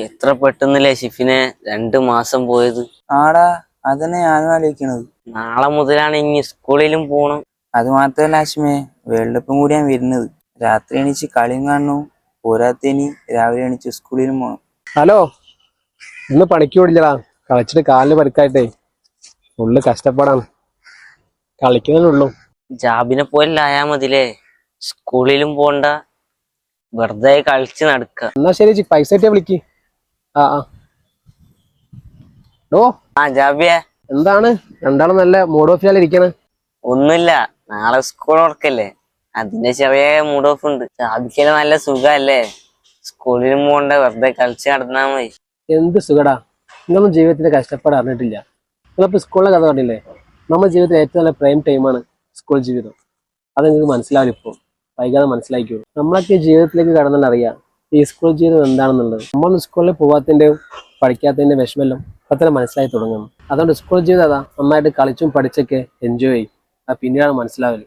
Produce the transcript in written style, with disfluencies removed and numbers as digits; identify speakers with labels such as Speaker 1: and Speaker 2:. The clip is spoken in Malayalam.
Speaker 1: എത്ര പെട്ടെന്നല്ലേ ഷിഫിനെ 2 മാസം പോയത്.
Speaker 2: ആടാ, അതന്നെ ഞാനും ആലോചിക്കണത്.
Speaker 1: നാളെ മുതലാണ് ഇനി സ്കൂളിലും പോണം.
Speaker 2: അത് മാത്രല്ല ആശ്മേ, വേൾഡ് കപ്പും കൂടിയാണ് വരുന്നത്. രാത്രി എണീച്ച് കളിയും കാണണു, പോരാത്തനി രാവിലെ എണീച്ച് സ്കൂളിലും പോണം.
Speaker 3: ഹലോ, ഇന്ന് പണിക്ക് ഓടില്ലടാ. കളിച്ചിട്ട് കാലിന് പരിക്കായിട്ടേ ഫുള്ള് കഷ്ടപ്പാടാണ്. കളിക്കുന്നതിനുള്ളൂ.
Speaker 1: ജാബിനെ പോലെ ആയാ മതിലേ, സ്കൂളിലും പോണ്ട, വെറുതെ കളിച്ച് നടക്ക.
Speaker 3: എന്നാ ശരി, പൈസ കിട്ടിയാ വിളിക്ക്. ആ ആ ഡോ
Speaker 1: ആ ജാബിയെ,
Speaker 3: എന്താണ് രണ്ടാളും നല്ല മൂഡ് ഓഫിലാണ് ഇരിക്കണേ?
Speaker 1: ഒന്നുമില്ല, നാളെ സ്കൂൾ തുറക്കല്ലേ, അതിന്റെ ചെറിയ മൂഡ് ഓഫ് ഉണ്ട്. ജാബിക്കല് നല്ല സുഖല്ലേ, സ്കൂളിലും പോണ്ട, വെറുതെ കളിച്ച് നടന്നാ മതി.
Speaker 3: എന്ത് സുഖടാ, നിങ്ങളൊന്നും ജീവിതത്തിന്റെ കഷ്ടപ്പാട് അറിഞ്ഞിട്ടില്ല. നിങ്ങളിപ്പോ സ്കൂളിലെ കഥ പറഞ്ഞില്ലേ, നമ്മുടെ ജീവിതത്തിൽ ഏറ്റവും നല്ല പ്രൈം ടൈമാണ് സ്കൂൾ ജീവിതം. അത് നിങ്ങൾക്ക് മനസ്സിലാവില്ല, ഇപ്പോൾ വൈകാതെ മനസ്സിലാക്കിയോളൂ. നമ്മളൊക്കെ ജീവിതത്തിലേക്ക് കടന്നാൽ അറിയാം ഈ സ്കൂൾ ജീവിതം എന്താണെന്നുള്ളത്. നമ്മൾ സ്കൂളിൽ പോകാത്തതിൻ്റെയും പഠിക്കാത്തതിൻ്റെ വിഷമെല്ലാം അത്ര മനസ്സിലായി തുടങ്ങുന്നു. അതുകൊണ്ട് സ്കൂൾ ജീവിതം അതാ നന്നായിട്ട് കളിച്ചും പഠിച്ചൊക്കെ എൻജോയ് ചെയ്യും. അത് പിന്നീടാണ് മനസ്സിലാവല്.